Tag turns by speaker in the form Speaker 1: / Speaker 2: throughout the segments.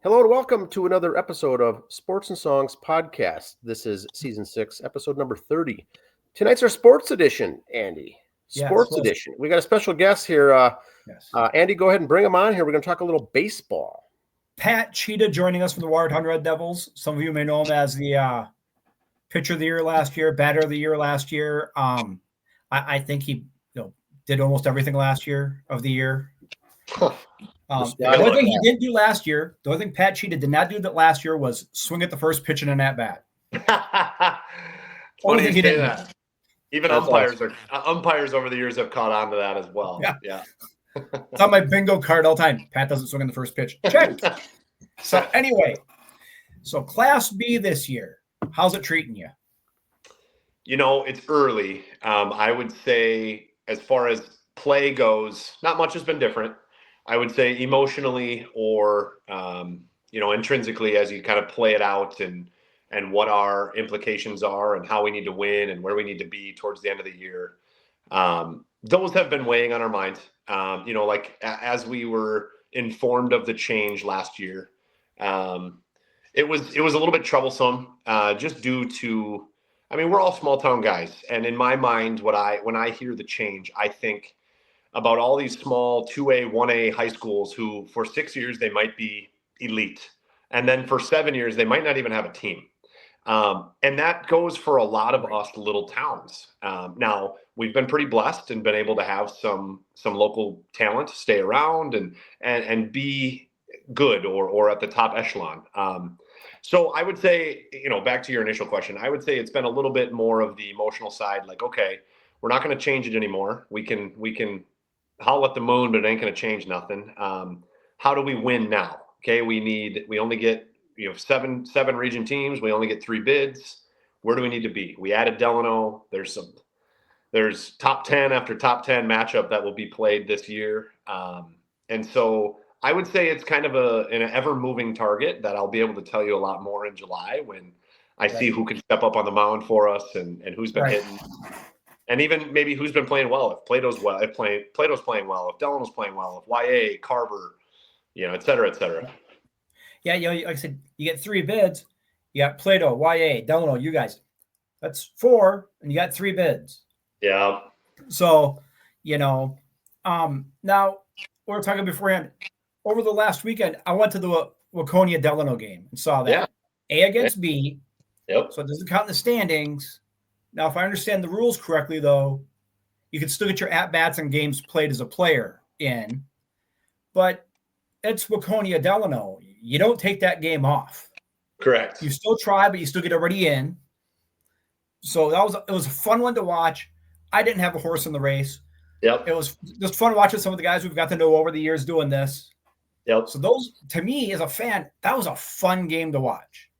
Speaker 1: Hello and welcome to another episode of Sports and Songs Podcast. This is season 6, episode number 30. Tonight's our sports edition, Andy. Sports edition. We got a special guest here. Andy, go ahead and bring him on here. We're going to talk a little baseball.
Speaker 2: Pat Tschida joining us from the Watertown Red Devils. Some of you may know him as the pitcher of the year last year, batter of the year last year. I think he did almost everything last year of the year. The only thing he didn't do last year, the only thing Pat Tschida did not do that last year was swing at the first pitch in an at-bat.
Speaker 3: Funny you say that. Even umpires over the years have caught on to that as well. Yeah.
Speaker 2: It's on my bingo card all the time. Pat doesn't swing on the first pitch. Check. So anyway, Class B this year, how's it treating you?
Speaker 3: It's early. I would say as far as play goes, not much has been different. I would say emotionally or, intrinsically as you kind of play it out and what our implications are and how we need to win and where we need to be towards the end of the year. Those have been weighing on our minds. As we were informed of the change last year, it was a little bit troublesome just due to, we're all small town guys. And in my mind, when I hear the change, I think about all these small 2A, 1A high schools who for 6 years, they might be elite. And then for 7 years, they might not even have a team. And that goes for a lot of us little towns. Now, we've been pretty blessed and been able to have some local talent stay around and be good or at the top echelon. So I would say, back to your initial question, I would say it's been a little bit more of the emotional side. Like, okay, we're not going to change it anymore. We can howl at the moon, but it ain't going to change nothing. How do we win now? Okay, we only get seven region teams. We only get 3 bids. Where do we need to be? We added Delano. There's top 10 after top 10 matchup that will be played this year. And so I would say it's kind of an ever-moving target that I'll be able to tell you a lot more in July when I see who can step up on the mound for us and who's been hitting. And even maybe who's been playing well. If Plato's playing well, if Delano's playing well, if YA, Carver, et cetera, et cetera.
Speaker 2: Yeah, like I said, you get 3 bids. You got Plato, YA, Delano, you guys. That's 4, and you got 3 bids.
Speaker 3: Yeah.
Speaker 2: So, now we were talking beforehand. Over the last weekend, I went to the Waconia Delano game and saw that. Yeah. A against B.
Speaker 3: Yep.
Speaker 2: So it doesn't count in the standings. Now, if I understand the rules correctly, though, you can still get your at-bats and games played as a player in. But it's Waconia Delano. You don't take that game off.
Speaker 3: Correct.
Speaker 2: You still try, but you still get already in. So it was a fun one to watch. I didn't have a horse in the race.
Speaker 3: Yep.
Speaker 2: It was just fun watching some of the guys we've got to know over the years doing this.
Speaker 3: Yep.
Speaker 2: So those, to me, as a fan, that was a fun game to watch.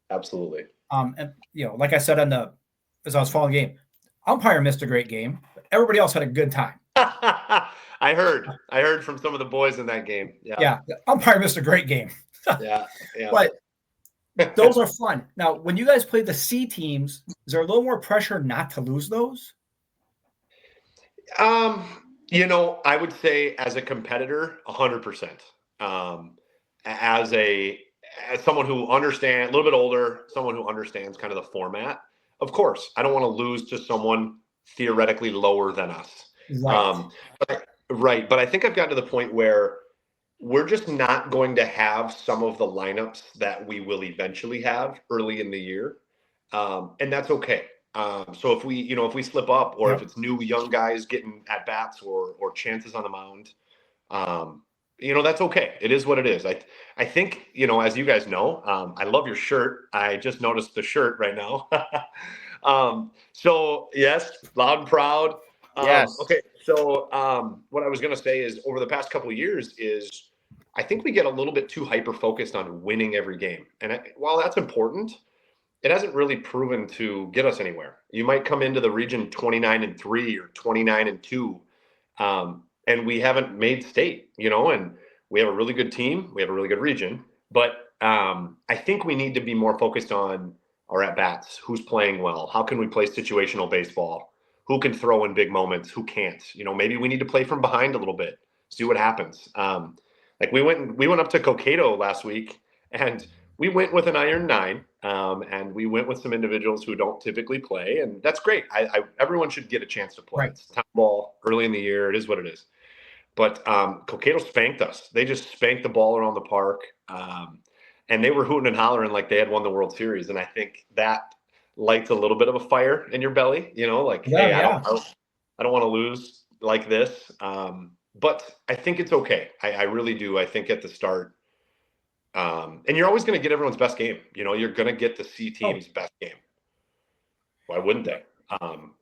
Speaker 3: Absolutely.
Speaker 2: And like I said as I was following the game, umpire missed a great game, but everybody else had a good time.
Speaker 3: I heard from some of the boys in that game.
Speaker 2: Yeah. The umpire missed a great game.
Speaker 3: Yeah.
Speaker 2: But those are fun. Now, when you guys play the C teams, is there a little more pressure not to lose those?
Speaker 3: I would say as a competitor, 100%. As someone who understands, a little bit older, someone who understands kind of the format, of course, I don't want to lose to someone theoretically lower than us.
Speaker 2: Right.
Speaker 3: But I think I've gotten to the point where we're just not going to have some of the lineups that we will eventually have early in the year. And that's okay. So if we slip up or if it's new young guys getting at bats or chances on the mound, that's okay. It is what it is. I think, as you guys know, I love your shirt. I just noticed the shirt right now. So yes, loud and proud.
Speaker 1: Yes.
Speaker 3: Okay. So what I was going to say is over the past couple of years is I think we get a little bit too hyper-focused on winning every game. And while that's important, it hasn't really proven to get us anywhere. You might come into the region 29-3 or 29-2, and we haven't made state, and we have a really good team. We have a really good region, but I think we need to be more focused on our at-bats, who's playing well, how can we play situational baseball, who can throw in big moments, who can't. Maybe we need to play from behind a little bit, see what happens. Like we went up to Cokato last week, And we went with an iron 9, and we went with some individuals who don't typically play, and that's great. Everyone should get a chance to play.
Speaker 2: Right.
Speaker 3: It's town ball early in the year. It is what it is. But Cokato spanked us. They just spanked the ball around the park, and they were hooting and hollering like they had won the World Series. And I think that lights a little bit of a fire in your belly, like, hey, I don't want to lose like this. But I think it's okay. I really do. I think at the start, and you're always going to get everyone's best game. You're going to get the C team's best game. Why wouldn't they?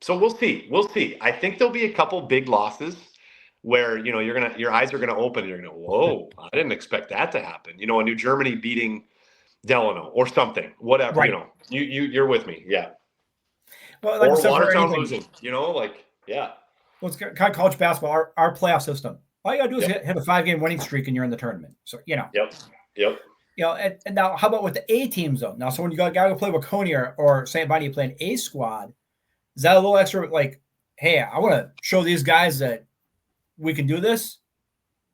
Speaker 3: So we'll see. We'll see. I think there'll be a couple big losses where your eyes are gonna open and you're gonna, whoa, I didn't expect that to happen. A New Germany beating Delano or something, whatever.
Speaker 2: Right.
Speaker 3: You're with me, yeah.
Speaker 2: Well, like
Speaker 3: or Watertown losing, yeah.
Speaker 2: Well, it's kind of college basketball, our playoff system. All you gotta do is hit a 5-game winning streak and you're in the tournament. So
Speaker 3: Yep.
Speaker 2: And now how about with the A teams though? Now, so when you gotta go play with Waconia or St. Bonnie, you play an A squad, is that a little extra? Like, hey, I want to show these guys that we can do this.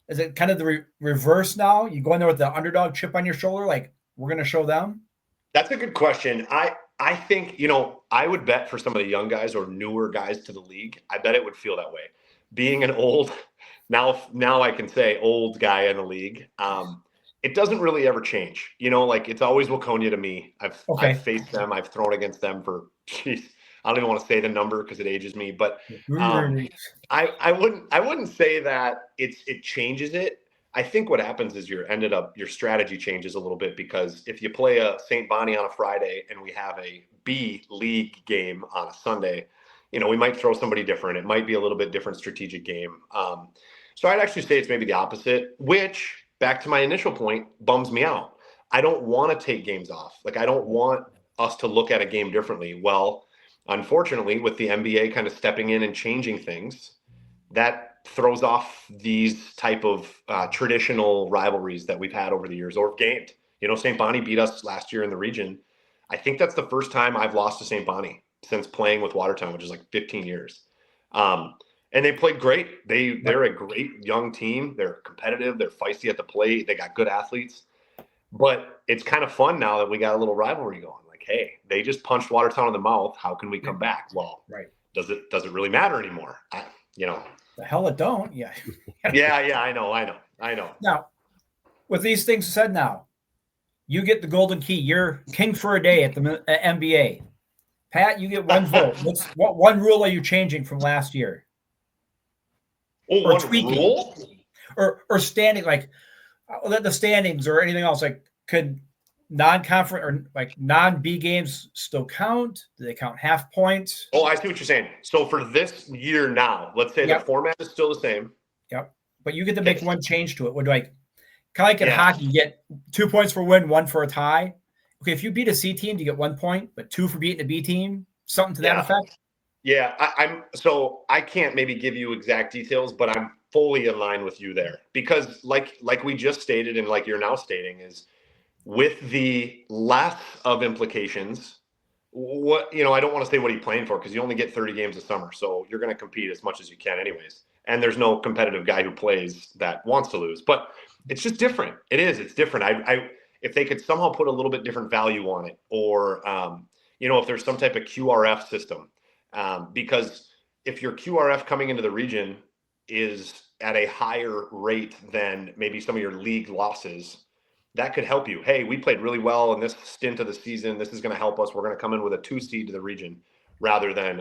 Speaker 2: Is it kind of the reverse now? You go in there with the underdog chip on your shoulder, like we're going to show them?
Speaker 3: That's a good question. I think, I would bet for some of the young guys or newer guys to the league, I bet it would feel that way. Being an old, now I can say old guy in the league, it doesn't really ever change. Like it's always Waconia to me. I've faced them. I've thrown against them for, I don't even want to say the number because it ages me, but I wouldn't say that it changes it. I think what happens is your strategy changes a little bit, because if you play a St. Bonnie on a Friday and we have a B league game on a Sunday, we might throw somebody different. It might be a little bit different strategic game. So I'd actually say it's maybe the opposite, which, back to my initial point, bums me out. I don't want to take games off. Like, I don't want us to look at a game differently. Well, unfortunately, with the NBA kind of stepping in and changing things, that throws off these type of traditional rivalries that we've had over the years or gamed. St. Bonnie beat us last year in the region. I think that's the first time I've lost to St. Bonnie since playing with Watertown, which is like 15 years. And they played great. They're a great young team. They're competitive. They're feisty at the plate. They got good athletes. But it's kind of fun now that we got a little rivalry going. Hey, they just punched Watertown in the mouth. How can we come back? Well,
Speaker 2: right.
Speaker 3: Does it really matter anymore?
Speaker 2: The hell it don't. Yeah.
Speaker 3: Yeah. I know.
Speaker 2: Now, with these things said, now you get the golden key. You're king for a day at the NBA. Pat, you get one vote. What one rule are you changing from last year?
Speaker 3: Or tweaking? Rule?
Speaker 2: Or standing, like the standings or anything else? Like, could non-conference or like non-B games still count? Do they count half points?
Speaker 3: Oh, I see what you're saying. So for this year now, let's say the format is still the same.
Speaker 2: Yep. But you get to make one change to it. Would kind of like in hockey, you get 2 points for win, 1 for a tie. Okay, if you beat a C team, you get 1 point, but 2 for beating a B team, something to that effect.
Speaker 3: Yeah, I can't maybe give you exact details, but I'm fully in line with you there, because like we just stated and like you're now stating is, with the less of implications, I don't want to say what he's playing for, because you only get 30 games a summer, so you're going to compete as much as you can anyways. And there's no competitive guy who plays that wants to lose, but it's just different. It's different. If they could somehow put a little bit different value on it, or if there's some type of QRF system, because if your QRF coming into the region is at a higher rate than maybe some of your league losses, that could help you. Hey, we played really well in this stint of the season. This is going to help us. We're going to come in with a 2 seed to the region, rather than,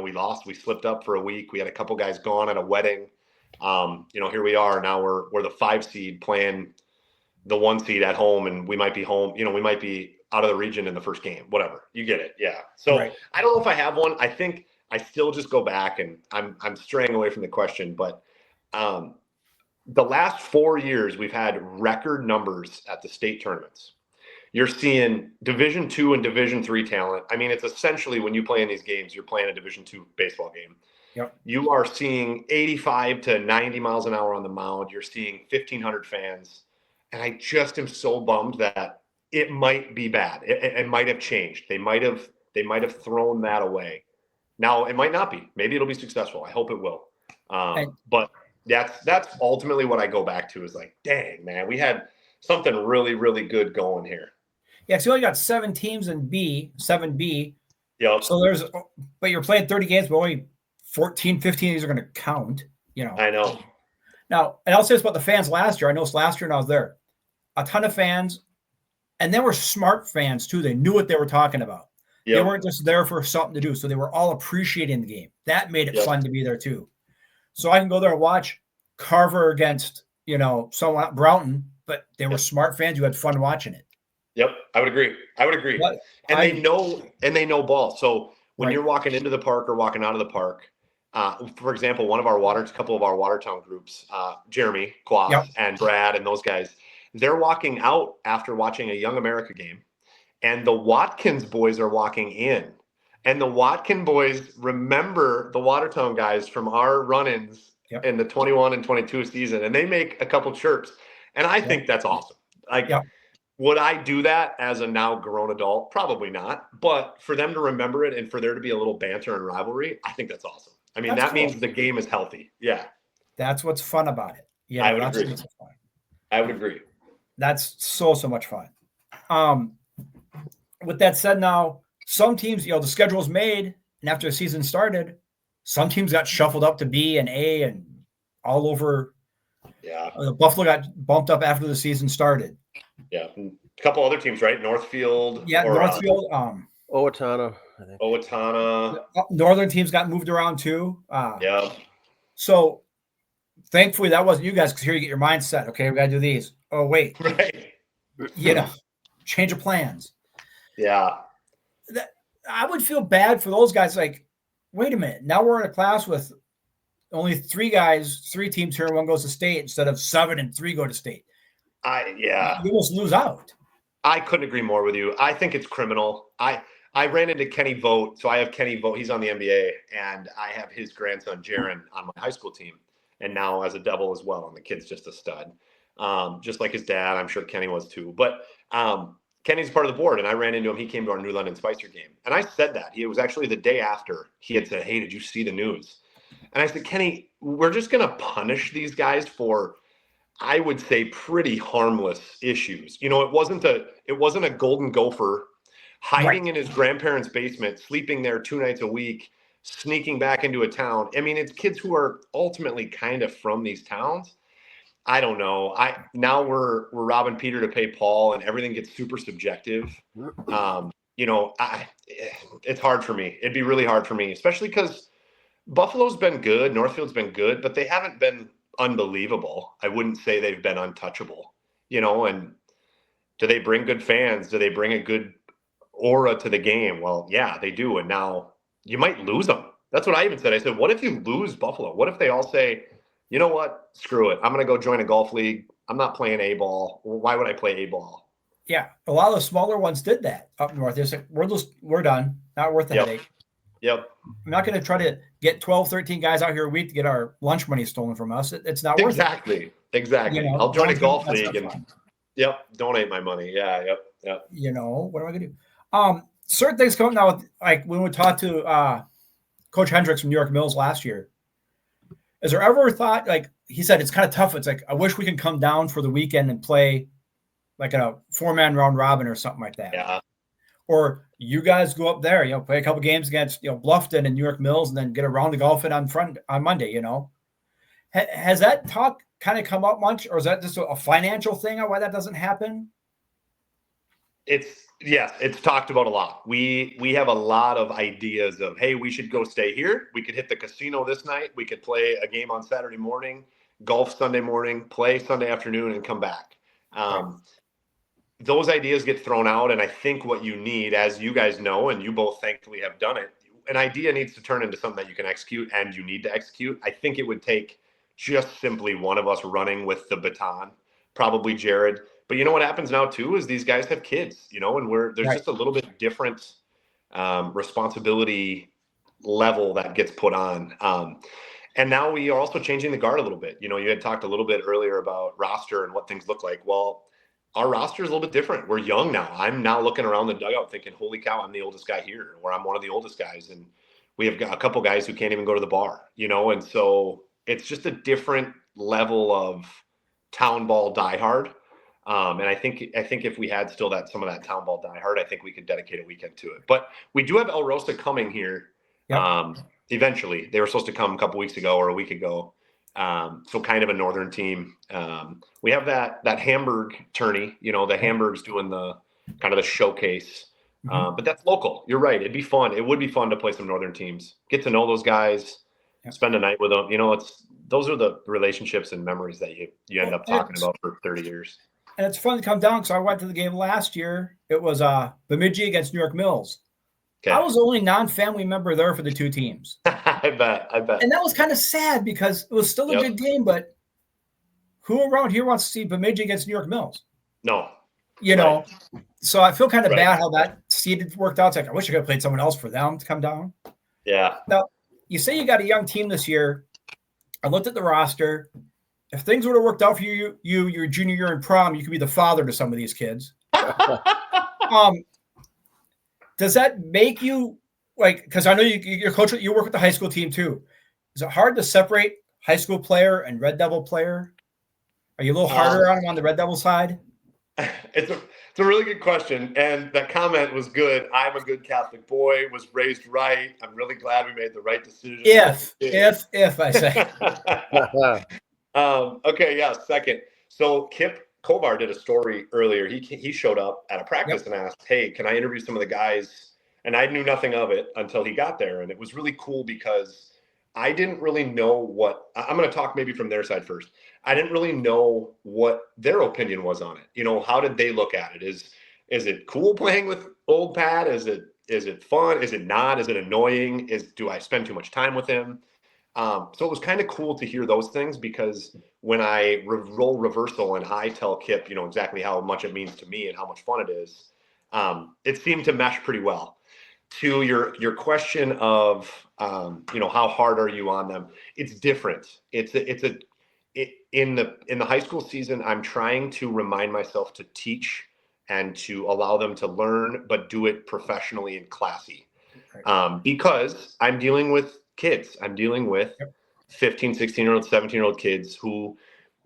Speaker 3: we lost. We slipped up for a week. We had a couple guys gone at a wedding. Here we are. Now we're the 5 seed playing the 1 seed at home, and we might be home. We might be out of the region in the first game, whatever. You get it. Yeah. So right. I don't know if I have one. I think I still just go back, and I'm straying away from the question, but the last 4 years, we've had record numbers at the state tournaments. You're seeing Division II and Division III talent. I mean, it's essentially, when you play in these games, you're playing a Division II baseball game.
Speaker 2: Yep.
Speaker 3: You are seeing 85 to 90 miles an hour on the mound. You're seeing 1,500 fans. And I just am so bummed that it might be bad. It might have changed. They might have thrown that away. Now, it might not be. Maybe it'll be successful. I hope it will. But that's ultimately what I go back to, is like, dang, man, we had something really, really good going here.
Speaker 2: Yeah, so you only got 7 teams in 7B.
Speaker 3: Yep.
Speaker 2: So but you're playing 30 games, but only 14, 15 of these are going to count,
Speaker 3: I know.
Speaker 2: Now, and I'll say this about the fans last year. I noticed last year when I was there, a ton of fans, and they were smart fans too. They knew what they were talking about. Yep. They weren't just there for something to do. So they were all appreciating the game. That made it fun to be there too. So I can go there and watch Carver against, someone Broughton, but they were smart fans who had fun watching it.
Speaker 3: Yep, I would agree. But they know ball. So when you're walking into the park or walking out of the park, for example, a couple of our Watertown groups, Jeremy, Quaff, and Brad, and those guys, they're walking out after watching a Young America game, and the Watkins boys are walking in. And the Watkin boys remember the Watertown guys from our run-ins in the 21 and 22 season, and they make a couple chirps. And I think that's awesome. Would I do that as a now grown adult? Probably not. But for them to remember it and for there to be a little banter and rivalry, I think that's awesome. I mean, that means the game is healthy. Yeah.
Speaker 2: That's what's fun about it. Yeah,
Speaker 3: I would agree. I would agree.
Speaker 2: That's so much fun. With that said, now, some teams, the schedule's made, and after the season started, some teams got shuffled up to B and A and all over.
Speaker 3: Yeah.
Speaker 2: Buffalo got bumped up after the season started.
Speaker 3: Yeah. A couple other teams, right? Northfield.
Speaker 2: Yeah, Northfield.
Speaker 1: Owatonna, I think.
Speaker 3: Owatonna.
Speaker 2: Northern teams got moved around too.
Speaker 3: Yeah.
Speaker 2: So thankfully that wasn't you guys, because here you get your mindset. Okay, we got to do these. Oh, wait.
Speaker 3: Right.
Speaker 2: Change of plans.
Speaker 3: Yeah.
Speaker 2: I would feel bad for those guys. Like, wait a minute. Now we're in a class with only 3 teams here, and 1 goes to state instead of 7 and 3 go to state. You almost lose out.
Speaker 3: I couldn't agree more with you. I think it's criminal. I ran into Kenny Vogt. So I have Kenny Vogt. He's on the NBA, and I have his grandson, Jaron, on my high school team, and now as a Devil as well. And the kid's just a stud. Just like his dad. I'm sure Kenny was too. But Kenny's part of the board, and I ran into him. He came to our New London Spicer game. And I said that. It was actually the day after he had said, "Hey, did you see the news?" And I said, "Kenny, we're just going to punish these guys for, I would say, pretty harmless issues. It wasn't a golden gopher hiding in his grandparents' basement, sleeping there 2 nights a week, sneaking back into a town. I mean, it's kids who are ultimately kind of from these towns. I don't know. Now we're robbing Peter to pay Paul, and everything gets super subjective. It's hard for me. It'd be really hard for me, especially because Buffalo's been good, Northfield's been good, but they haven't been unbelievable. I wouldn't say they've been untouchable, and do they bring good fans? Do they bring a good aura to the game? Well, yeah, they do. And now you might lose them. That's what I even said. I said, what if you lose Buffalo? What if they all say, you know what? Screw it. I'm going to go join a golf league. I'm not playing A-ball. Why would I play A-ball?
Speaker 2: Yeah. A lot of the smaller ones did that up north. They said, we're done. Not worth the headache.
Speaker 3: Yep.
Speaker 2: I'm not going to try to get 12, 13 guys out here a week to get our lunch money stolen from us. It's not worth it.
Speaker 3: Exactly. I'll join a golf league and donate my money. Yeah. Yep.
Speaker 2: What am I going to do? Certain things come now, like when we talked to Coach Hendricks from New York Mills last year. Is there ever a thought, like he said, it's kind of tough. It's like, I wish we can come down for the weekend and play like a 4-man round robin or something like that.
Speaker 3: Yeah.
Speaker 2: Or you guys go up there, play a couple games against, Bluffton and New York Mills, and then get a round of golf in on Monday, Has that talk kind of come up much, or is that just a financial thing on why that doesn't happen?
Speaker 3: It's talked about a lot. We have a lot of ideas of, hey, we should go stay here. We could hit the casino this night. We could play a game on Saturday morning, golf Sunday morning, play Sunday afternoon, and come back. Those ideas get thrown out, and I think what you need, as you guys know, and you both thankfully have done it, an idea needs to turn into something that you can execute, and you need to execute. I think it would take just simply one of us running with the baton, probably Jared. But what happens now too is these guys have kids, and there's just a little bit different responsibility level that gets put on. And now we are also changing the guard a little bit. You had talked a little bit earlier about roster and what things look like. Well, our roster is a little bit different. We're young now. I'm now looking around the dugout thinking, holy cow, I'm the oldest guy here, or I'm one of the oldest guys. And we have got a couple guys who can't even go to the bar, and so it's just a different level of town ball diehard. And I think if we had still some of that town ball diehard, I think we could dedicate a weekend to it. But we do have El Rosa coming here. Yep. Eventually. They were supposed to come a couple weeks ago or a week ago. So kind of a northern team. We have that Hamburg tourney, the Hamburg's doing the kind of the showcase. But that's local. You're right. It'd be fun. It would be fun to play some northern teams, get to know those guys, spend a night with them. Those are the relationships and memories that you end up talking about for 30 years.
Speaker 2: And it's fun to come down because I went to the game last year. It was Bemidji against New York Mills. Okay. I was the only non-family member there for the two teams.
Speaker 3: I bet.
Speaker 2: And that was kind of sad because it was still a good game, but who around here wants to see Bemidji against New York Mills?
Speaker 3: No.
Speaker 2: know, so I feel kind of bad how that seed worked out. It's like, I wish I could have played someone else for them to come down.
Speaker 3: Yeah.
Speaker 2: Now, you say you got a young team this year. I looked at the roster. If things would have worked out for you, your junior year in prom, you could be the father to some of these kids. Does that make you because I know you're coach, you work with the high school team too. Is it hard to separate high school player and Red Devil player? Are you a little harder on them on the Red Devil side?
Speaker 3: It's a really good question. And that comment was good. I'm a good Catholic boy, was raised right. I'm really glad we made the right decision.
Speaker 2: If I say.
Speaker 3: Okay. Yeah. Second. So Kip Kovar did a story earlier. He showed up at a practice and asked, hey, can I interview some of the guys? And I knew nothing of it until he got there. And it was really cool because I didn't really know I'm going to talk maybe from their side first. I didn't really know what their opinion was on it. How did they look at it? Is it cool playing with old Pat? Is it fun? Is it not? Is it annoying? Do I spend too much time with him? So it was kind of cool to hear those things because when I roll reversal and I tell Kip, exactly how much it means to me and how much fun it is, it seemed to mesh pretty well. To your question of, how hard are you on them? It's different. In the high school season, I'm trying to remind myself to teach and to allow them to learn, but do it professionally and classy. Because I'm dealing with kids. I'm dealing with 15, 16-year-old, 17-year-old kids who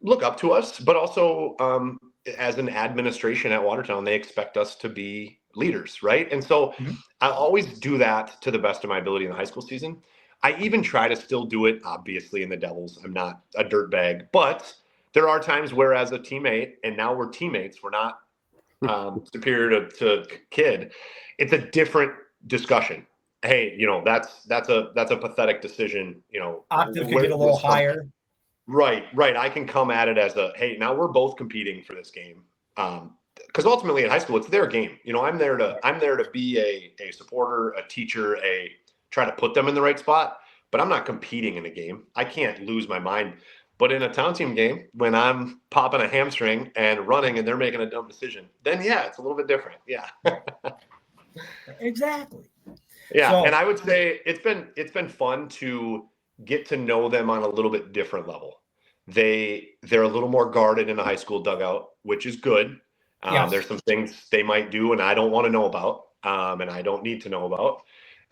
Speaker 3: look up to us, but also as an administration at Watertown, they expect us to be leaders, right? And so I always do that to the best of my ability in the high school season. I even try to still do it, obviously, in the Devils. I'm not a dirtbag, but there are times where as a teammate, and now we're teammates, we're not superior to kid. It's a different discussion. Hey, that's a pathetic decision.
Speaker 2: Octave could get a little higher.
Speaker 3: Right. I can come at it as hey, now we're both competing for this game. Because ultimately in high school, it's their game. I'm there to be a supporter, a teacher, try to put them in the right spot, but I'm not competing in a game. I can't lose my mind. But in a town team game, when I'm popping a hamstring and running and they're making a dumb decision, then yeah, it's a little bit different. Yeah.
Speaker 2: Exactly.
Speaker 3: Yeah. So, and I would say it's been fun to get to know them on a little bit different level. They're a little more guarded in a high school dugout, which is good. There's some things they might do and I don't want to know about, and I don't need to know about.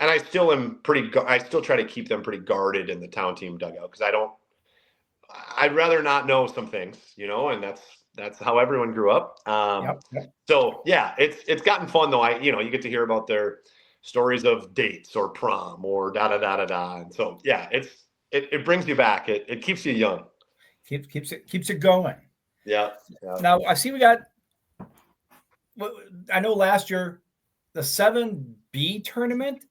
Speaker 3: And I still try to keep them pretty guarded in the town team dugout because I'd rather not know some things, and that's how everyone grew up. So yeah, it's gotten fun though. You get to hear about their stories of dates or prom or da da da da da. And so yeah, it brings you back. It keeps you young.
Speaker 2: Keeps it going.
Speaker 3: Yeah.
Speaker 2: Now I see we got. I know last year the 7B tournament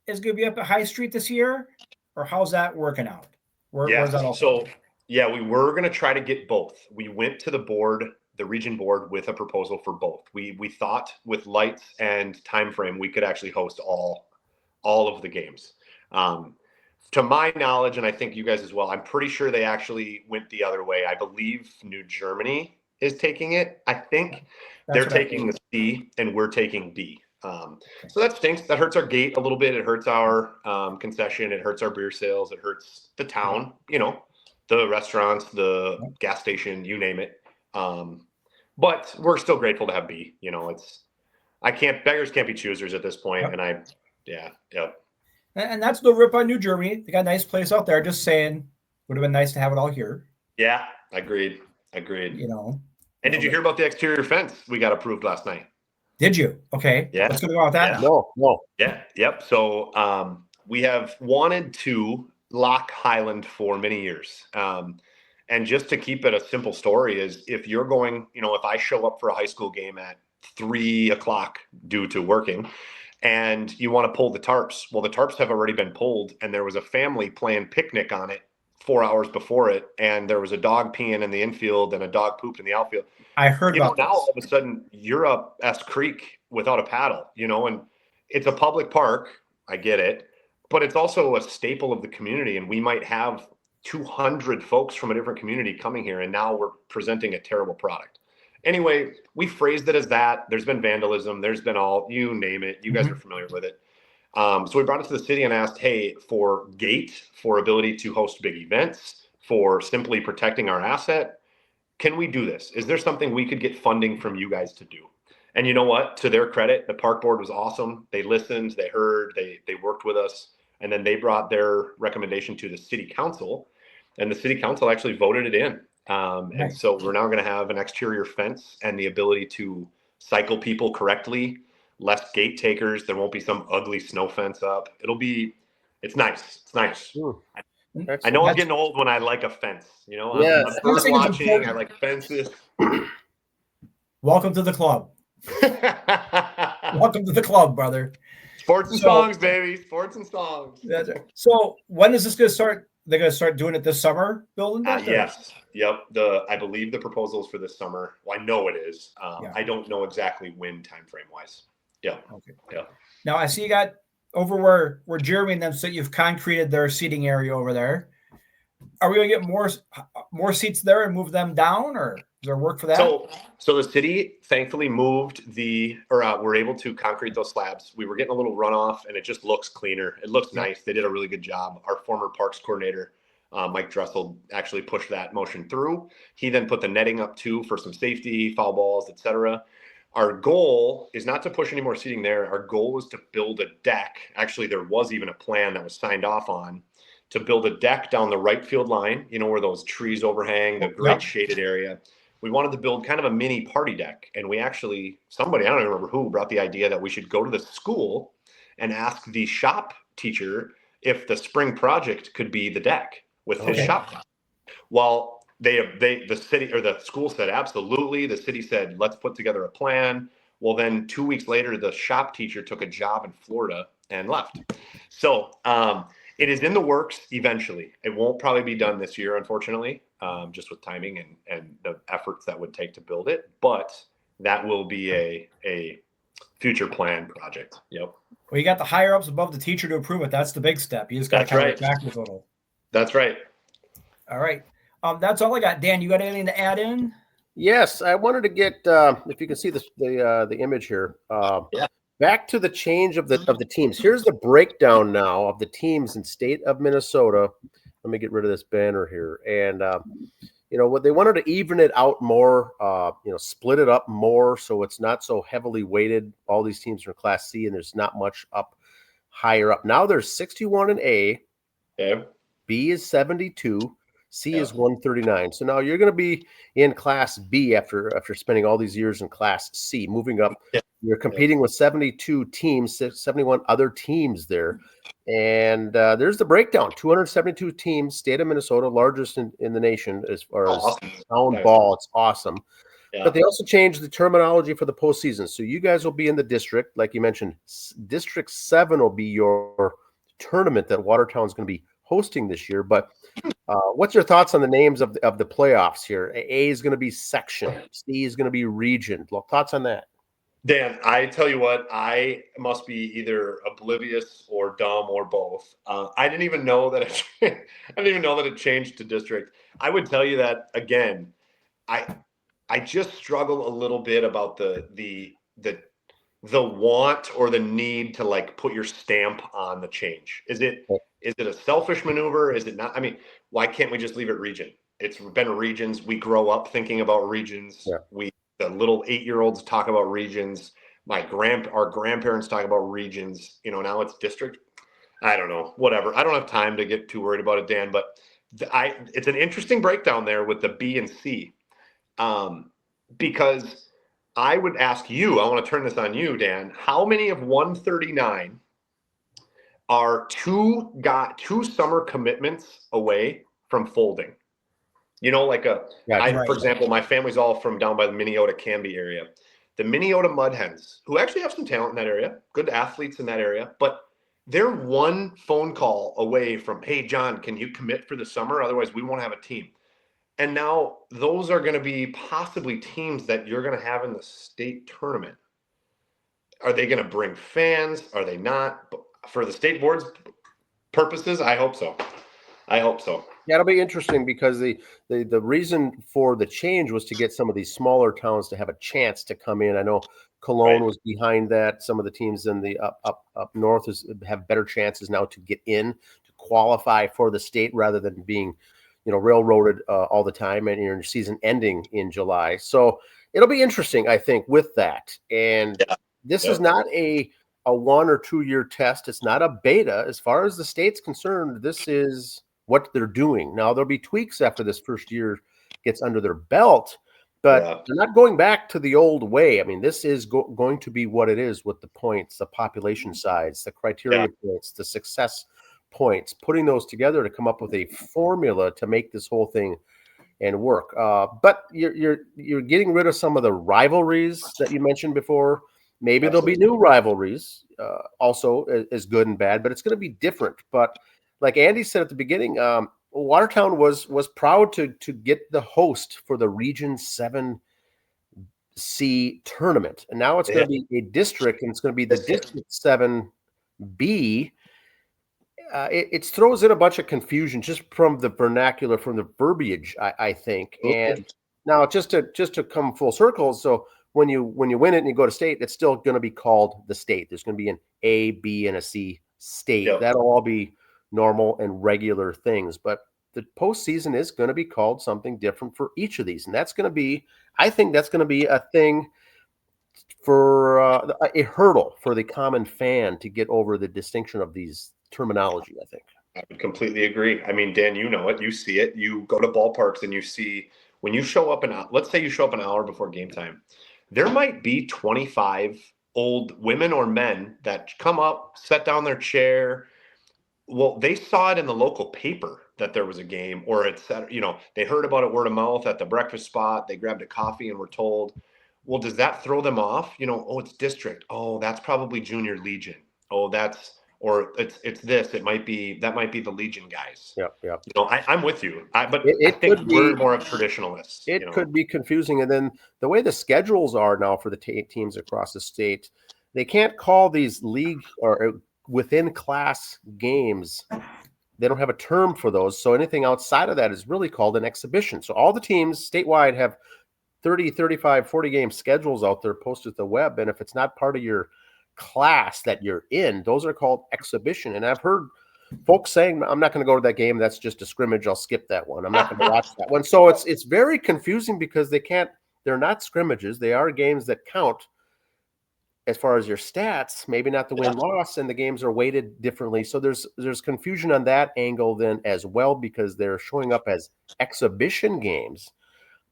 Speaker 2: is going to be up at High Street this year, or how's that working out? Where's that all?
Speaker 3: So yeah, we were going to try to get both. We went to the region board with a proposal for both. We thought with lights and time frame, we could actually host all of the games. To my knowledge, and I think you guys as well, I'm pretty sure they actually went the other way. I believe New Germany is taking it. I think they're taking the C and we're taking D. So that stinks. That hurts our gate a little bit. It hurts our concession. It hurts our beer sales. It hurts the town, the restaurants, the gas station, you name it. But we're still grateful to have B. Beggars can't be choosers at this point. And
Speaker 2: And that's no rip on New Germany. They got a nice place out there. Just saying, would have been nice to have it all here.
Speaker 3: Yeah, agreed. And did you hear about the exterior fence we got approved last night?
Speaker 2: Did you? Okay.
Speaker 3: Yeah.
Speaker 2: Let's go about that.
Speaker 3: Yeah.
Speaker 1: No.
Speaker 3: Yeah. Yep. So we have wanted to lock Highland for many years. And just to keep it a simple story is if you're going, if I show up for a high school game at 3:00 due to working and you want to pull the tarps, well, the tarps have already been pulled and there was a family playing picnic on it 4 hours before it. And there was a dog peeing in the infield and a dog pooped in the outfield.
Speaker 2: I heard about
Speaker 3: now
Speaker 2: this.
Speaker 3: All of a sudden you're up S Creek without a paddle, and it's a public park. I get it, but it's also a staple of the community. And we might have 200 folks from a different community coming here. And now we're presenting a terrible product. Anyway, we phrased it as that. There's been vandalism. There's been you name it. You guys are familiar with it. So we brought it to the city and asked, hey, for gate, for ability to host big events, for simply protecting our asset, can we do this? Is there something we could get funding from you guys to do? And you know what? To their credit, the park board was awesome. They listened, they heard, they worked with us. And then they brought their recommendation to the city council. And the city council actually voted it in.
Speaker 2: Nice.
Speaker 3: And so we're now going to have an exterior fence and the ability to cycle people correctly, less gate takers. There won't be some ugly snow fence up. It's nice. It's nice. I know I'm getting old when I like a fence. I'm bird watching. I like fences.
Speaker 2: Welcome to the club. Welcome to the club, brother.
Speaker 3: Sports and songs, baby. Sports and songs.
Speaker 2: That's right. So when is this going to start? They're going to start doing it this summer, building that?
Speaker 3: Yes. Yep. I believe the proposal is for this summer. Well, I know it is. I don't know exactly when time frame wise. Yeah.
Speaker 2: Okay.
Speaker 3: Yeah.
Speaker 2: Now I see you got over where Jeremy and them said you've concreted their seating area over there. Are we going to get more seats there and move them down, or is there work for that?
Speaker 3: So the city thankfully moved we're able to concrete those slabs. We were getting a little runoff and it just looks cleaner. It looks nice. They did a really good job. Our former parks coordinator, Mike Dressel, actually pushed that motion through. He then put the netting up too for some safety, foul balls, etc. Our goal is not to push any more seating there. Our goal was to build a deck. Actually, there was even a plan that was signed off on to build a deck down the right field line, where those trees overhang, the great shaded area. We wanted to build kind of a mini party deck. And we actually, somebody, I don't even remember who, brought the idea that we should go to the school and ask the shop teacher if the spring project could be the deck with his shop class. Well, the city or the school said, absolutely. The city said, let's put together a plan. Well, then 2 weeks later, the shop teacher took a job in Florida and left. So it is in the works eventually. It won't probably be done this year, unfortunately, just with timing and the efforts that would take to build it. But that will be a future plan project. Yep.
Speaker 2: Well, you got the higher ups above the teacher to approve it. That's the big step. You just got to kind of backwards a little.
Speaker 3: That's right.
Speaker 2: All right. That's all I got. Dan, you got anything to add in?
Speaker 1: Yes, I wanted to get if you can see the image here. Back to the change of the teams. Here's the breakdown now of the teams in state of Minnesota. Let me get rid of this banner here. And what they wanted to even it out more, split it up more so it's not so heavily weighted. All these teams are in Class C and there's not much up higher up. Now there's 61 in A.
Speaker 3: Okay.
Speaker 1: B is 72. C is 139. So now you're going to be in Class B after spending all these years in Class C, moving up. Yeah. You're competing with 72 teams, 71 other teams there. And there's the breakdown. 272 teams, state of Minnesota, largest in the nation as far as town ball. It's awesome. Yeah. But they also changed the terminology for the postseason. So you guys will be in the district. Like you mentioned, District 7 will be your tournament that Watertown's going to be hosting this year. But what's your thoughts on the names of the playoffs here? A is going to be section. C is going to be region. Thoughts on that?
Speaker 3: Dan, I tell you what, I must be either oblivious or dumb or both. I didn't even know that it changed to district. I would tell you that again. I just struggle a little bit about the want or the need to like put your stamp on the change. Is it a selfish maneuver? Is it not? I mean, why can't we just leave it region? It's been regions. We grow up thinking about regions. Yeah. The little 8-year-olds talk about regions. Our grandparents talk about regions. Now it's district. I don't know. Whatever. I don't have time to get too worried about it, Dan. But it's an interesting breakdown there with the B and C. because I would ask you, I want to turn this on you, Dan, how many of 139 are two summer commitments away from folding? Like for example, my family's all from down by the Minneota Canby area. The Minneota Mud Hens, who actually have some talent in that area, good athletes in that area, but they're one phone call away from, hey, John, can you commit for the summer? Otherwise, we won't have a team. And now those are going to be possibly teams that you're going to have in the state tournament. Are they going to bring fans? Are they not? For the state board's purposes, I hope so.
Speaker 1: Yeah, it'll be interesting because the reason for the change was to get some of these smaller towns to have a chance to come in. I know Cologne was behind that. Some of the teams in the up north have better chances now to get in, to qualify for the state rather than being, railroaded all the time and your season ending in July. So it'll be interesting, I think, with that. And this is not a 1 or 2 year test. It's not a beta. As far as the state's concerned, this is what they're doing. Now, there'll be tweaks after this first year gets under their belt, but they're not going back to the old way. I mean, this is going to be what it is with the points, the population size, the criteria points, the success points, putting those together to come up with a formula to make this whole thing and work. But you're getting rid of some of the rivalries that you mentioned before. Maybe there'll be new rivalries, also as good and bad, but it's going to be different. But like Andy said at the beginning, Watertown was proud to get the host for the Region 7C tournament. And now it's going to be a district, and it's going to be the District 7B. It throws in a bunch of confusion just from the vernacular, from the verbiage, I think. And now just to come full circle, so when you win it and you go to state, it's still going to be called the state. There's going to be an A, B, and a C state. That'll all be normal and regular things, but the postseason is going to be called something different for each of these, and I think that's going to be a thing for a hurdle for the common fan to get over the distinction of these terminology. I think
Speaker 3: I would completely agree. I mean, Dan, you know it, you see it. You go to ballparks and you see when you show up let's say you show up an hour before game time, there might be 25 old women or men that come up, set down their chair. Well, they saw it in the local paper that there was a game, or they heard about it word of mouth at the breakfast spot. They grabbed a coffee and were told. Well, does that throw them off? It's district. Oh, that's probably junior Legion. Oh, it's this. That might be the Legion guys.
Speaker 1: Yeah.
Speaker 3: I'm with you. I think we're more of traditionalists.
Speaker 1: It could be confusing, and then the way the schedules are now for the teams across the state, they can't call these league or within class games. They don't have a term for those. So anything outside of that is really called an exhibition. So all the teams statewide have 30, 35, 40 game schedules out there posted to the web. And if it's not part of your class that you're in, those are called exhibition. And I've heard folks saying, I'm not going to go to that game. That's just a scrimmage. I'll skip that one. I'm not going to watch that one. So it's very confusing because they're not scrimmages. They are games that count as far as your stats, maybe not the win-loss, and the games are weighted differently. So there's confusion on that angle then as well, because they're showing up as exhibition games.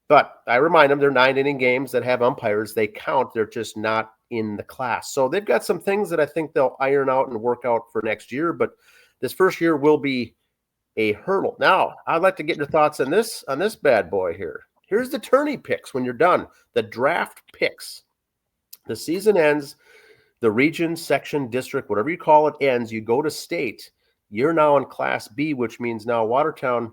Speaker 1: But I remind them they're 9-inning games that have umpires. They count. They're just not in the class. So they've got some things that I think they'll iron out and work out for next year. But this first year will be a hurdle. Now, I'd like to get your thoughts on this bad boy here. Here's the tourney picks when you're done. The draft picks. The season ends, the region, section, district, whatever you call it ends, you go to state. You're now in Class B, which means now Watertown,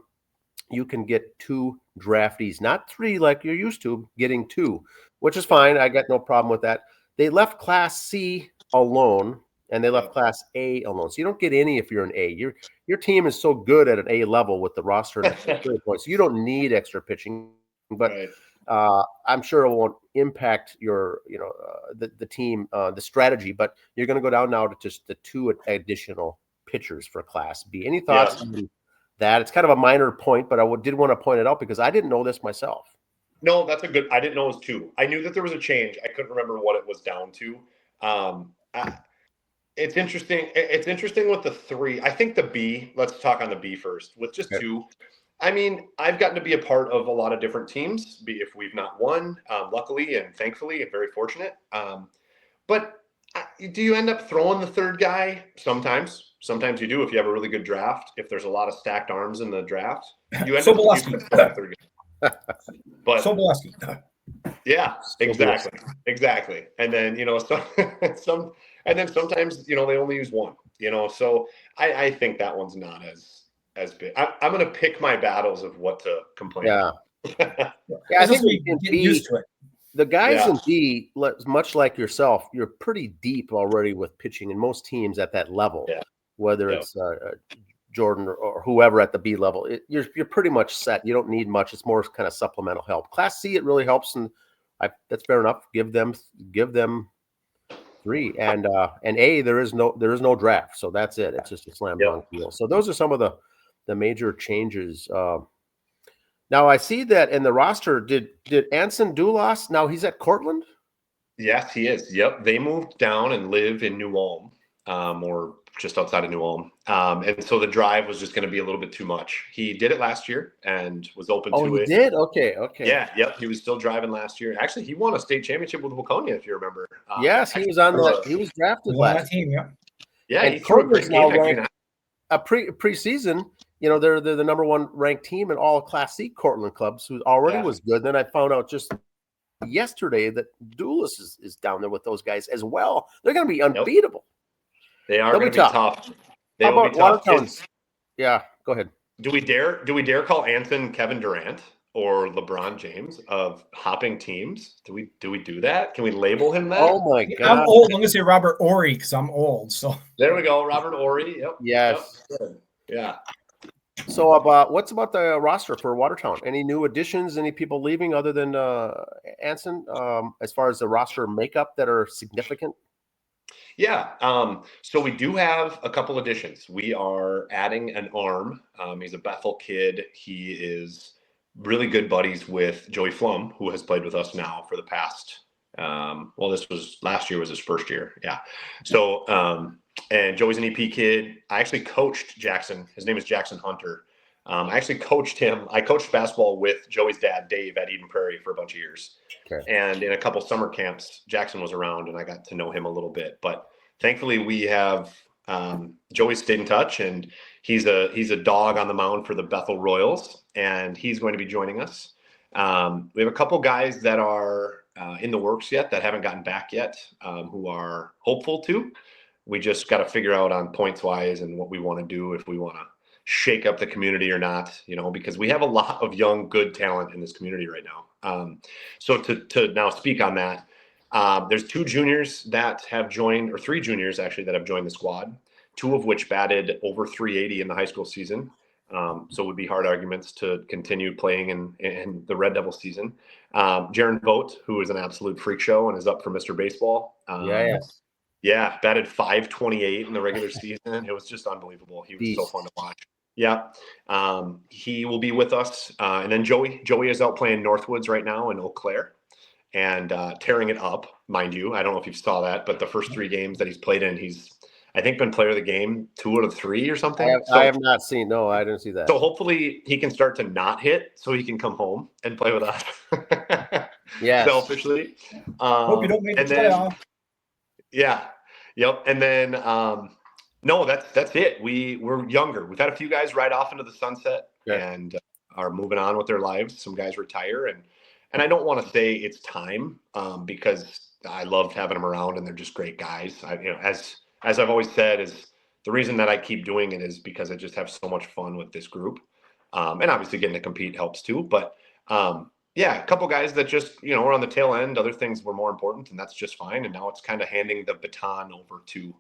Speaker 1: you can get 2 draftees, not 3 like you're used to, getting 2, which is fine. I got no problem with that. They left Class C alone, and they left Class A alone. So you don't get any if you're an A. Your team is so good at an A level with the roster and the points. You don't need extra pitching, but I'm sure it won't impact your, the team, the strategy. But you're going to go down now to just the 2 additional pitchers for Class B. Any thoughts on that? It's kind of a minor point, but I did want to point it out because I didn't know this myself.
Speaker 3: No, that's I didn't know it was 2. I knew that there was a change. I couldn't remember what it was down to. It's interesting. It's interesting with the 3. I think the B, let's talk on the B first. With just 2, I mean, I've gotten to be a part of a lot of different teams, if we've not won, luckily and thankfully, and very fortunate. But do you end up throwing the third guy? Sometimes. Sometimes you do if you have a really good draft. If there's a lot of stacked arms in the draft, you end up throwing the third guy. But
Speaker 2: Sobolewski.
Speaker 3: Yeah, exactly. And then, and then sometimes, they only use one, so I think that one's not as big. I'm going to pick my battles of what to complain about.
Speaker 1: Yeah, I think we
Speaker 2: can get used to it.
Speaker 1: The guys in D, much like yourself, you're pretty deep already with pitching in most teams at that level, whether it's Jordan or whoever at the B level. You're pretty much set. You don't need much. It's more kind of supplemental help. Class C, it really helps, and that's fair enough. Give them 3, and A, there is no draft, so that's it. It's just a slam dunk deal. So those are some of the major changes. Now I see that in the roster. Did Anson Dulas? Now he's at Cortland.
Speaker 3: Yes, he is. Yep, they moved down and live in New Ulm, or just outside of New Ulm, and so the drive was just going to be a little bit too much. He did it last year and was open to it.
Speaker 1: Oh, he did? Okay.
Speaker 3: Yeah, yep. He was still driving last year. Actually, he won a state championship with Waconia, if you remember.
Speaker 1: Yes, he was on that. He was drafted last
Speaker 2: team. Yeah.
Speaker 3: Yeah,
Speaker 1: and
Speaker 3: he threw a great game
Speaker 1: ranked, preseason. They're the number 1 ranked team in all Class C Cortland clubs, who already was good. Then I found out just yesterday that Dulas is down there with those guys as well. They're going to be unbeatable.
Speaker 3: They are going to be tough.
Speaker 1: How about Watertown's? Yeah, go ahead.
Speaker 3: Do we dare call Anson Kevin Durant or LeBron James of hopping teams? Do we do that? Can we label him that?
Speaker 1: Oh my God!
Speaker 2: I'm old. I'm going to say Robert Ory because I'm old. So
Speaker 3: there we go, Robert Ory. Yep.
Speaker 1: Yes.
Speaker 3: Yep. Yeah.
Speaker 1: So what's about the roster for Watertown? Any new additions? Any people leaving other than Anson? As far as the roster makeup that are significant?
Speaker 3: Yeah. So we do have a couple additions. We are adding an arm. He's a Bethel kid. He is really good buddies with Joey Flum, who has played with us now for the past. Last year was his first year. Yeah. So, and Joey's an EP kid. I actually coached Jackson. His name is Jackson Hunter. I actually coached him. I coached basketball with Joey's dad, Dave, at Eden Prairie for a bunch of years. Okay. And in a couple summer camps, Jackson was around and I got to know him a little bit. But thankfully we have Joey stayed in touch, and he's a dog on the mound for the Bethel Royals, and he's going to be joining us. We have a couple guys that are in the works yet that haven't gotten back yet, who are hopeful to. We just got to figure out on points wise and what we want to do, if we want to shake up the community or not, because we have a lot of young, good talent in this community right now. So to now speak on that, there's 2 juniors that have joined, or 3 juniors actually that have joined the squad, 2 of which batted over 380 in the high school season. So it would be hard arguments to continue playing in the Red Devil season. Jaron Vogt, who is an absolute freak show and is up for Mr. Baseball. Yeah, batted 528 in the regular season. It was just unbelievable. He was so fun to watch. Yeah. He will be with us. And then Joey is out playing Northwoods right now in Eau Claire and tearing it up, mind you. I don't know if you saw that, but the first 3 games that he's played in, he's, I think, been player of the game 2 out of 3 or something.
Speaker 1: I have not seen. No, I didn't see that.
Speaker 3: So hopefully he can start to not hit so he can come home and play with us.
Speaker 1: Yeah.
Speaker 3: Selfishly.
Speaker 2: Hope you don't make the playoff.
Speaker 3: Yeah. Yep. And then, no, that's it. We're younger. We've had a few guys ride off into the sunset and are moving on with their lives. Some guys retire, and I don't want to say it's time, because I loved having them around and they're just great guys. As I've always said, is the reason that I keep doing it is because I just have so much fun with this group. And obviously getting to compete helps too, but, yeah, a couple guys that just, were on the tail end. Other things were more important, and that's just fine. And now it's kind of handing the baton over to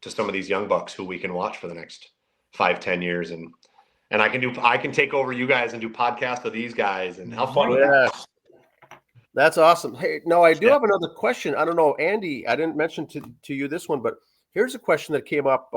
Speaker 3: some of these young bucks who we can watch for the next 5-10 years. And I can take over you guys and do podcasts with these guys, and how fun.
Speaker 1: Yeah. That's awesome. Hey, no, I do have another question. I don't know, Andy, I didn't mention to you this one, but here's a question that came up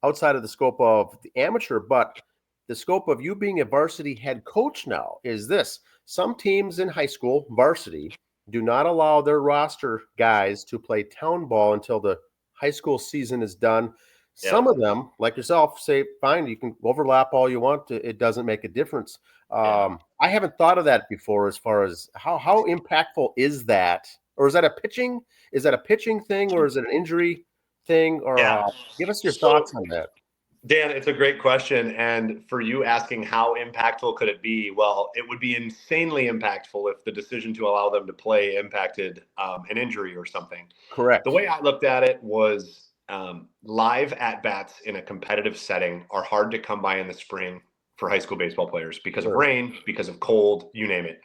Speaker 1: outside of the scope of the amateur, but the scope of you being a varsity head coach now is this. Some teams in high school, varsity, do not allow their roster guys to play town ball until the high school season is done. Some of them, like yourself, say, fine, you can overlap all you want. It doesn't make a difference. I haven't thought of that before as far as how impactful is that? Or is that a pitching? Is that a pitching thing, or is it an injury thing? Or give us your thoughts on that.
Speaker 3: Dan, it's a great question. And for you asking how impactful could it be? Well, it would be insanely impactful if the decision to allow them to play impacted an injury or something.
Speaker 1: Correct.
Speaker 3: The way I looked at it was live at-bats in a competitive setting are hard to come by in the spring for high school baseball players because of rain, because of cold, you name it.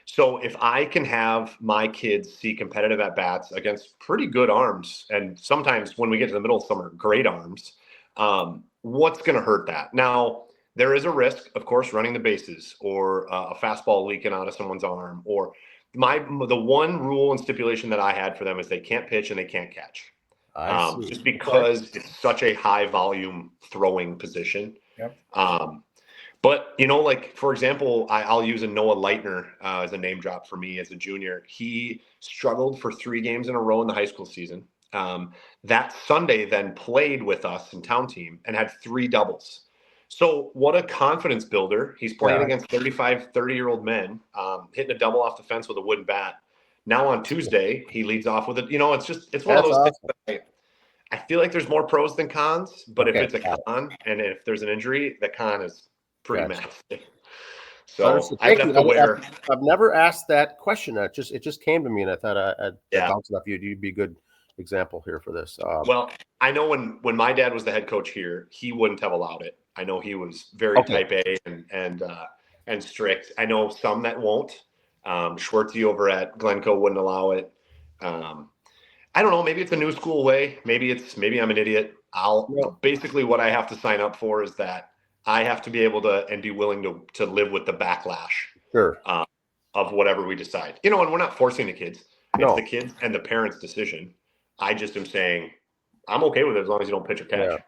Speaker 3: So if I can have my kids see competitive at-bats against pretty good arms, and sometimes when we get to the middle of summer, great arms, what's going to hurt that? Now, there is a risk, of course, running the bases or a fastball leaking out of someone's arm. Or the one rule and stipulation that I had for them is they can't pitch and they can't catch. Just because it's such a high volume throwing position.
Speaker 2: Yep.
Speaker 3: But, like, for example, I'll use a Noah Leitner as a name drop for me as a junior. He struggled for 3 games in a row in the high school season. That Sunday then played with us in town team and had 3 doubles. So what a confidence builder. He's playing against 30-year-old men, hitting a double off the fence with a wooden bat. Now on Tuesday, he leads off with it. It's one of those things that I feel like there's more pros than cons, but if it's a con and if there's an injury, the con is pretty massive. So I've
Speaker 1: never asked that question. It just came to me, and I thought I'd bounce it off you. You'd be a good example here for this.
Speaker 3: Well, I know when my dad was the head coach here, he wouldn't have allowed it. I know he was very type A and strict. I know some that won't. Schwartzy over at Glencoe wouldn't allow it. I don't know. Maybe it's a new school way. Maybe I'm an idiot. Basically what I have to sign up for is that I have to be able to and be willing to live with the backlash of whatever we decide. And we're not forcing the kids. It's the kids and the parents' decision. I just am saying I'm okay with it as long as you don't pitch or catch.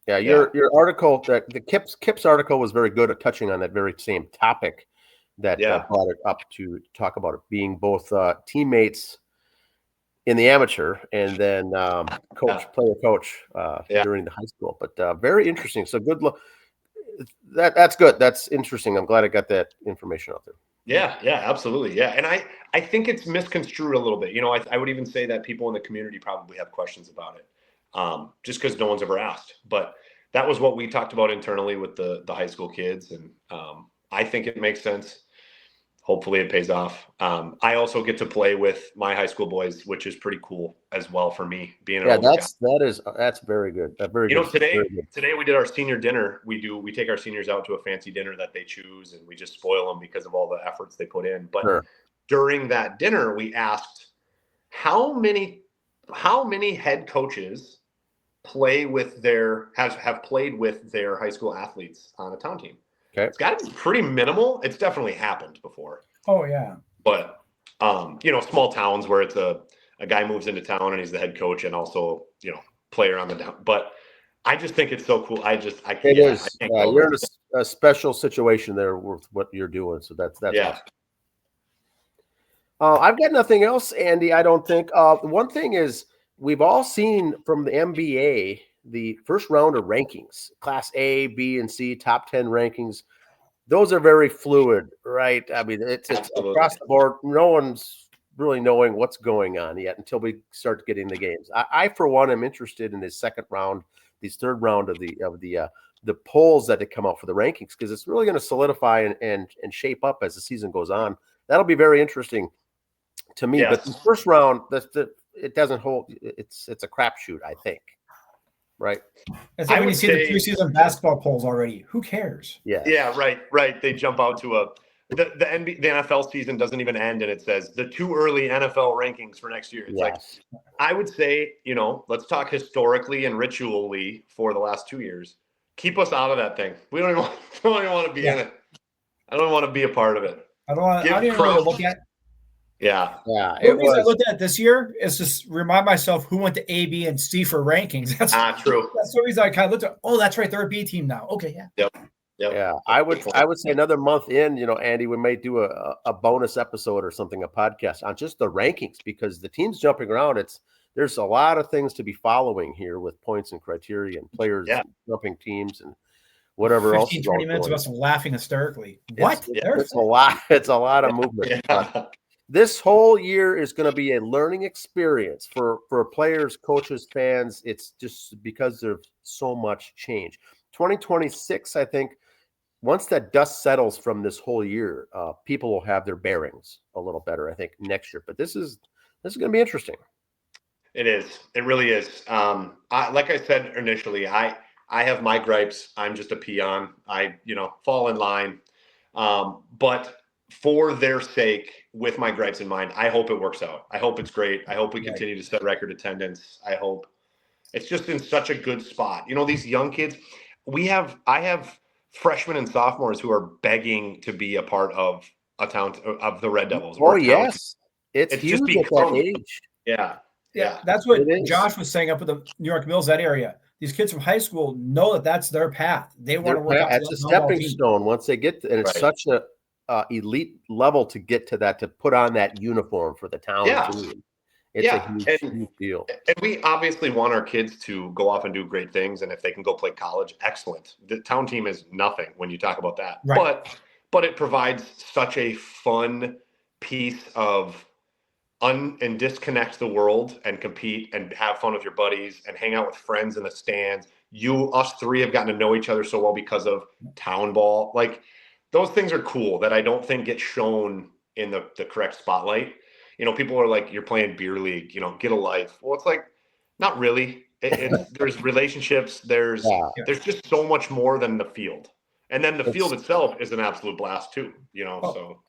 Speaker 1: Yeah. Your article, the Kip's article was very good at touching on that very same topic that brought it up to talk about it being both teammates in the amateur and then player coach during the high school. But very interesting. So good look. That's good. That's interesting. I'm glad I got that information out there.
Speaker 3: Yeah, absolutely. Yeah. And I think it's misconstrued a little bit. I would even say that people in the community probably have questions about it just because no one's ever asked. But that was what we talked about internally with the high school kids. And I think it makes sense. Hopefully it pays off. I also get to play with my high school boys, which is pretty cool as well for me being an older guy. That's very good. Today we did our senior dinner. We take our seniors out to a fancy dinner that they choose, and we just spoil them because of all the efforts they put in. But during that dinner, we asked how many head coaches have played with their high school athletes on a town team. Okay. It's got to be pretty minimal. It's definitely happened before.
Speaker 2: Oh, yeah.
Speaker 3: But, small towns where it's a guy moves into town and he's the head coach and also, player on the down. But I just think it's so cool. It
Speaker 1: is. You're in a special situation there with what you're doing. So that's awesome. I've got nothing else, Andy, I don't think. One thing is we've all seen from the NBA the first round of rankings, class A, B, and C, top 10 rankings. Those are very fluid, right? I mean, it's across the board. No one's really knowing what's going on yet until we start getting the games. I for one, am interested in this second round, this third round of the polls that come out for the rankings, because it's really going to solidify and shape up as the season goes on. That'll be very interesting to me. Yes. But the first round, it doesn't hold. It's a crapshoot, I think. Right.
Speaker 2: It's like when you see the preseason basketball polls already. Who cares?
Speaker 3: Yeah. Right. They jump out to the NFL season doesn't even end, and it says the too early NFL rankings for next year. It's like I would say, let's talk historically and ritually for the last 2 years. Keep us out of that thing. We don't even want to be in it. I don't want to be a part of it.
Speaker 2: I don't even want to look at.
Speaker 3: Yeah.
Speaker 2: The reason I looked at it this year is just remind myself who went to A, B, and C for rankings. That's
Speaker 3: true.
Speaker 2: That's the reason I kind of looked at. Oh, that's right. They're a B team now. Okay, yeah.
Speaker 3: Yep.
Speaker 1: Yeah, I would say another month in, Andy, we may do a bonus episode or something, a podcast on just the rankings, because the teams jumping around. there's a lot of things to be following here with points and criteria and players jumping teams and whatever
Speaker 2: 15,
Speaker 1: else. 15,
Speaker 2: 20 minutes of us laughing hysterically. What?
Speaker 1: It's a lot. It's a lot of movement. But this whole year is going to be a learning experience for players, coaches, fans. It's just because there's so much change. 2026, I think, once that dust settles from this whole year, people will have their bearings a little better, I think, next year. But this is going to be interesting.
Speaker 3: It is. It really is. Like I said initially, I have my gripes. I'm just a peon. I fall in line. But for their sake, with my gripes in mind, I hope it works out. I hope it's great. I hope we continue to set record attendance. I hope it's just in such a good spot. These young kids, I have freshmen and sophomores who are begging to be a part of the Red Devils.
Speaker 1: Oh, yes. It's huge at that age.
Speaker 3: Yeah.
Speaker 2: That's what Josh was saying up at the New York Mills, that area. These kids from high school know that that's their path. They want to work up.
Speaker 1: It's a stepping stone once they get to, and it's such a elite level to get to that, to put on that uniform for the town team. It's a huge deal.
Speaker 3: And we obviously want our kids to go off and do great things. And if they can go play college, excellent. The town team is nothing when you talk about that. Right. But it provides such a fun piece of and disconnect the world and compete and have fun with your buddies and hang out with friends in the stands. Us three have gotten to know each other so well because of town ball. Like, those things are cool that I don't think get shown in the correct spotlight. People are like, you're playing beer league, get a life. Well, it's like, not really. There's relationships. There's just so much more than the field. And then the field itself is an absolute blast too, so.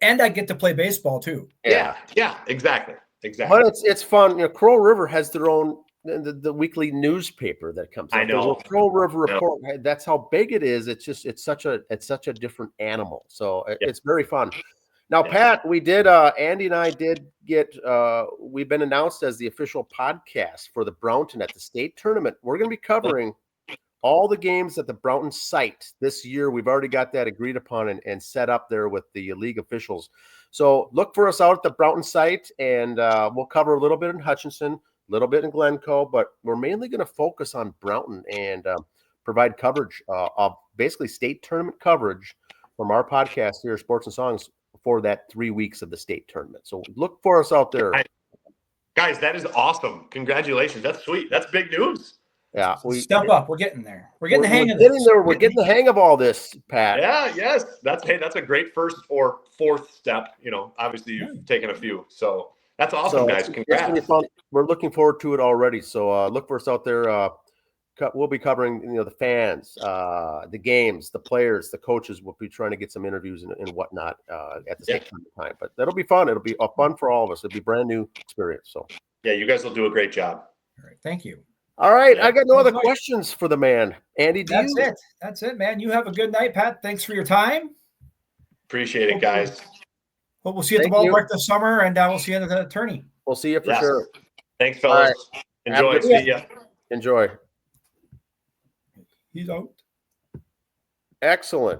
Speaker 2: And I get to play baseball too.
Speaker 3: Yeah, exactly.
Speaker 1: But it's fun. Crow River has their own the weekly newspaper that comes out.
Speaker 3: I know.
Speaker 1: There's a Crow River Report. That's how big it is. It's such a different animal. So it's very fun. Now, Pat, we did Andy and I did get we've been announced as the official podcast for the Brownton at the state tournament. We're going to be covering all the games at the Brownton site this year. We've already got that agreed upon and set up there with the league officials. So look for us out at the Brownton site, and we'll cover a little bit in Hutchinson, a little bit in Glencoe, but we're mainly going to focus on Brownton and provide coverage of basically state tournament coverage from our podcast here, Sports and Songs, for that 3 weeks of the state tournament. So look for us out there.
Speaker 3: Guys, that is awesome. Congratulations. That's sweet. That's big news.
Speaker 1: Yeah,
Speaker 2: step up. We're getting there. We're getting the hang of
Speaker 1: this. We're getting the hang of all this, Pat.
Speaker 3: Yeah, yes. That's a great first or fourth step. Obviously you've taken a few. So that's awesome, guys. Congrats.
Speaker 1: We're looking forward to it already. So look for us out there. We'll be covering the fans, the games, the players, the coaches. We'll be trying to get some interviews and whatnot at the same time. But that'll be fun. It'll be fun for all of us. It'll be a brand new experience. So
Speaker 3: you guys will do a great job.
Speaker 2: All right, thank you.
Speaker 1: All right, I got no other questions for the man. Andy,
Speaker 2: That's it, man. You have a good night, Pat. Thanks for your time.
Speaker 3: Appreciate it, guys.
Speaker 2: Hope we'll see you at the ballpark this summer, and we'll see you at the tourney.
Speaker 1: We'll see you for sure.
Speaker 3: Thanks, fellas. Right. Enjoy. See ya.
Speaker 1: Enjoy.
Speaker 2: He's out.
Speaker 1: Excellent.